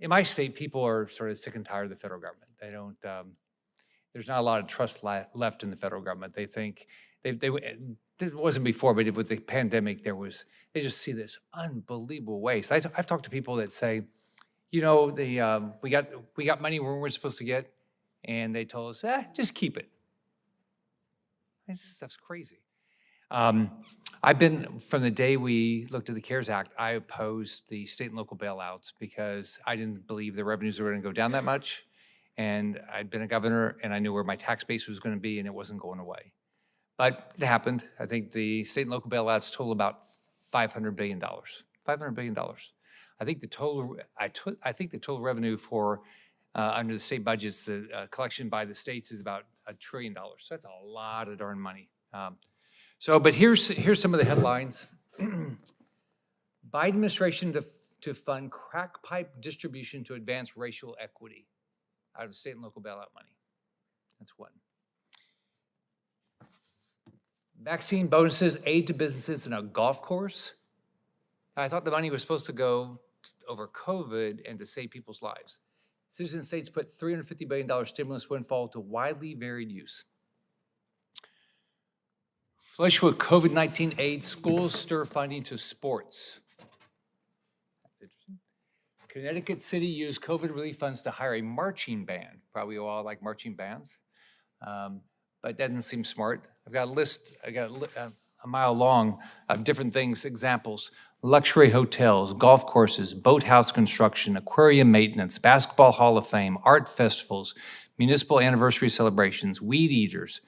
in my state, people are sort of sick and tired of the federal government. They don't. There's not a lot of trust left in the federal government. They think it wasn't before, but with the pandemic, they just see this unbelievable waste. I've talked to people that say, we got money we weren't supposed to get, and they told us, just keep it. This stuff's crazy. I've been, from the day we looked at the CARES Act, I opposed the state and local bailouts because I didn't believe the revenues were going to go down that much. And I'd been a governor, and I knew where my tax base was going to be, and it wasn't going away. But it happened. I think the state and local bailouts total about $500 billion. $500 billion. I think the total revenue for under the state budgets, the collection by the states is about $1 trillion. So that's a lot of darn money. But here's some of the headlines. Biden administration to fund crack pipe distribution to advance racial equity out of state and local bailout money. That's one. Vaccine bonuses, aid to businesses, and a golf course. I thought the money was supposed to go over COVID and to save people's lives. Cities and states put $350 billion stimulus windfall to widely varied use. Flush with COVID-19 aid, schools stir funding to sports. That's interesting. Connecticut City used COVID relief funds to hire a marching band. Probably all like marching bands, but that doesn't seem smart. I've got a list, a mile long of different things, examples. Luxury hotels, golf courses, boathouse construction, aquarium maintenance, basketball hall of fame, art festivals, municipal anniversary celebrations, weed eaters,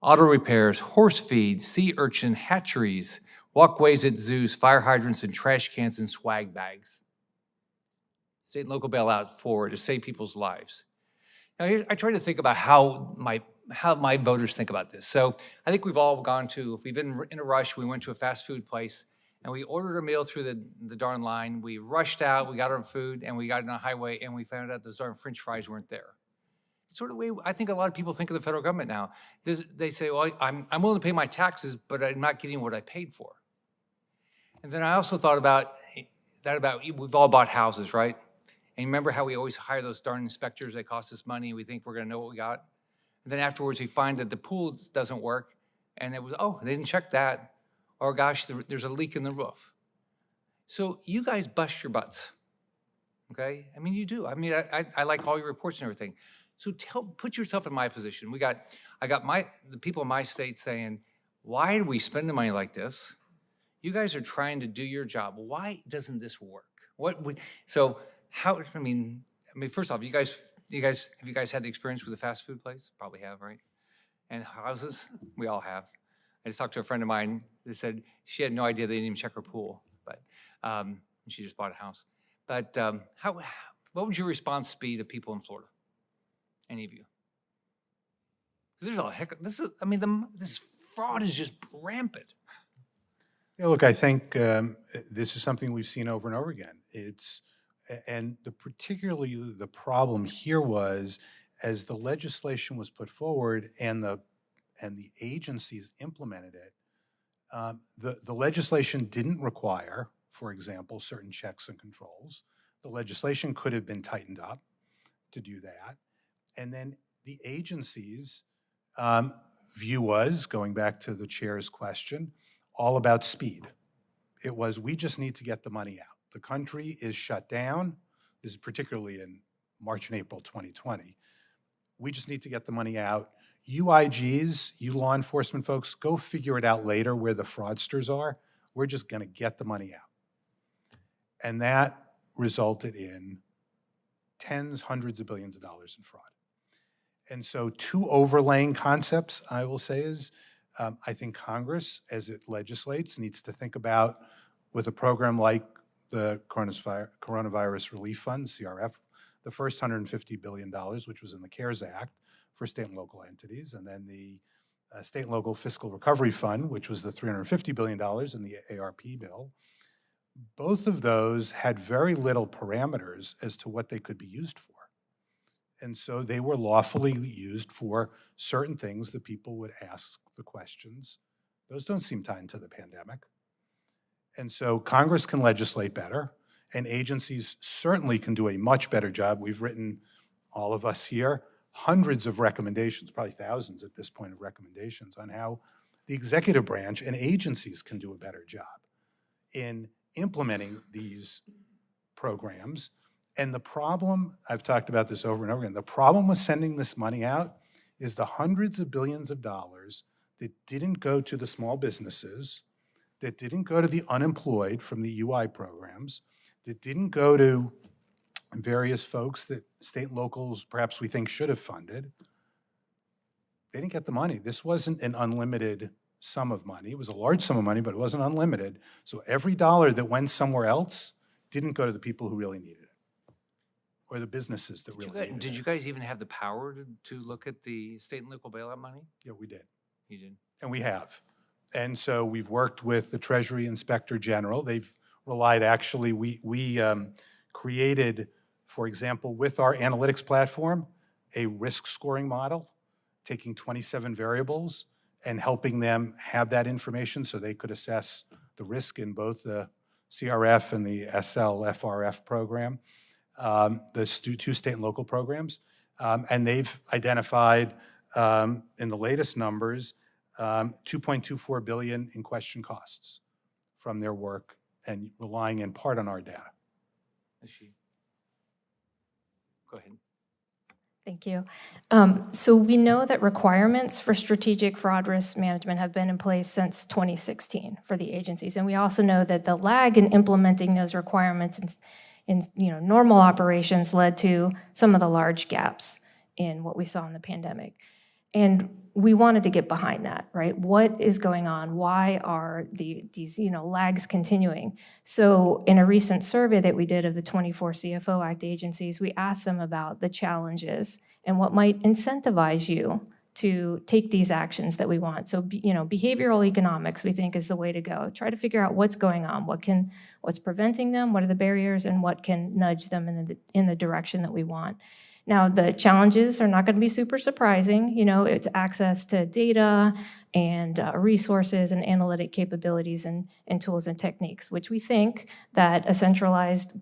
auto repairs, horse feed, sea urchin hatcheries, walkways at zoos, fire hydrants, and trash cans and swag bags. State and local bailout to save people's lives. Now, I try to think about how my voters think about this. So I think we've been in a rush, we went to a fast food place, and we ordered a meal through the darn line. We rushed out, we got our food, and we got on a highway, and we found out those darn French fries weren't there. It's sort of the way I think a lot of people think of the federal government now. They say, well, I'm willing to pay my taxes, but I'm not getting what I paid for. And then I also thought about we've all bought houses, right? And remember how we always hire those darn inspectors that cost us money, and we think we're gonna know what we got? And then afterwards we find that the pool doesn't work, and it was, they didn't check that. Or gosh, there's a leak in the roof. So you guys bust your butts, okay? I mean, you do. I mean, I like all your reports and everything. So put yourself in my position. I got the people in my state saying, why do we spend the money like this? You guys are trying to do your job. Why doesn't this work? First off, have you guys had the experience with a fast food place? Probably have, right? And houses, we all have. I just talked to a friend of mine that said she had no idea they didn't even check her pool, but she just bought a house. But what would your response be to people in Florida? Any of you? This fraud is just rampant. Yeah, look, I think this is something we've seen over and over again. Particularly the problem here was, as the legislation was put forward and the agencies implemented it, the legislation didn't require, for example, certain checks and controls. The legislation could have been tightened up to do that. And then the agencies' view was, going back to the chair's question, all about speed. It was, we just need to get the money out. The country is shut down. This is particularly in March and April 2020. We just need to get the money out. You IGs, you law enforcement folks, go figure it out later where the fraudsters are. We're just going to get the money out. And that resulted in tens, hundreds of billions of dollars in fraud. And so two overlaying concepts, I will say, is I think Congress, as it legislates, needs to think about, with a program like the Coronavirus Relief Fund, CRF, the first $150 billion, which was in the CARES Act for state and local entities, and then the State and Local Fiscal Recovery Fund, which was the $350 billion in the ARP bill. Both of those had very little parameters as to what they could be used for. And so they were lawfully used for certain things that people would ask the questions. Those don't seem tied to the pandemic. And so Congress can legislate better. And agencies certainly can do a much better job. We've written, all of us here, hundreds of recommendations, probably thousands at this point of recommendations on how the executive branch and agencies can do a better job in implementing these programs. And the problem, I've talked about this over and over again, the problem with sending this money out is the hundreds of billions of dollars that didn't go to the small businesses, that didn't go to the unemployed from the UI programs, that didn't go to various folks that state and locals perhaps we think should have funded. They didn't get the money. This wasn't an unlimited sum of money. It was a large sum of money, but it wasn't unlimited. So every dollar that went somewhere else didn't go to the people who really needed it, or the businesses that really needed it. Did you guys even have the power to look at the state and local bailout money? Yeah, we did. You did? And we have. And so we've worked with the Treasury Inspector General. They've relied, actually, we created, for example, with our analytics platform, a risk scoring model, taking 27 variables and helping them have that information so they could assess the risk in both the CRF and the SLFRF program, the two state and local programs. And they've identified in the latest numbers, $2.24 billion in question costs from their work and relying in part on our data. Go ahead. Thank you. So we know that requirements for strategic fraud risk management have been in place since 2016 for the agencies. And we also know that the lag in implementing those requirements in normal operations led to some of the large gaps in what we saw in the pandemic. And we wanted to get behind that, right? What is going on? Why are these lags continuing? So in a recent survey that we did of the 24 CFO Act agencies, we asked them about the challenges and what might incentivize you to take these actions that we want. So behavioral economics, we think, is the way to go. Try to figure out what's going on, what's preventing them, what are the barriers, and what can nudge them in the direction that we want. Now, the challenges are not going to be super surprising. It's access to data and resources and analytic capabilities and tools and techniques, which we think that a centralized,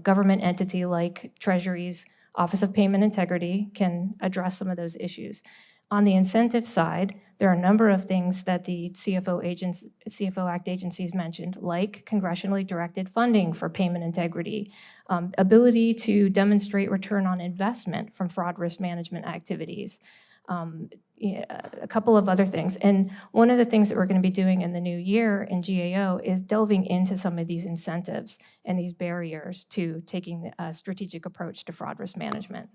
government entity like Treasury's Office of Payment Integrity can address some of those issues. On the incentive side, there are a number of things that the CFO Act agencies mentioned, like congressionally directed funding for payment integrity, ability to demonstrate return on investment from fraud risk management activities, a couple of other things. And one of the things that we're going to be doing in the new year in GAO is delving into some of these incentives and these barriers to taking a strategic approach to fraud risk management.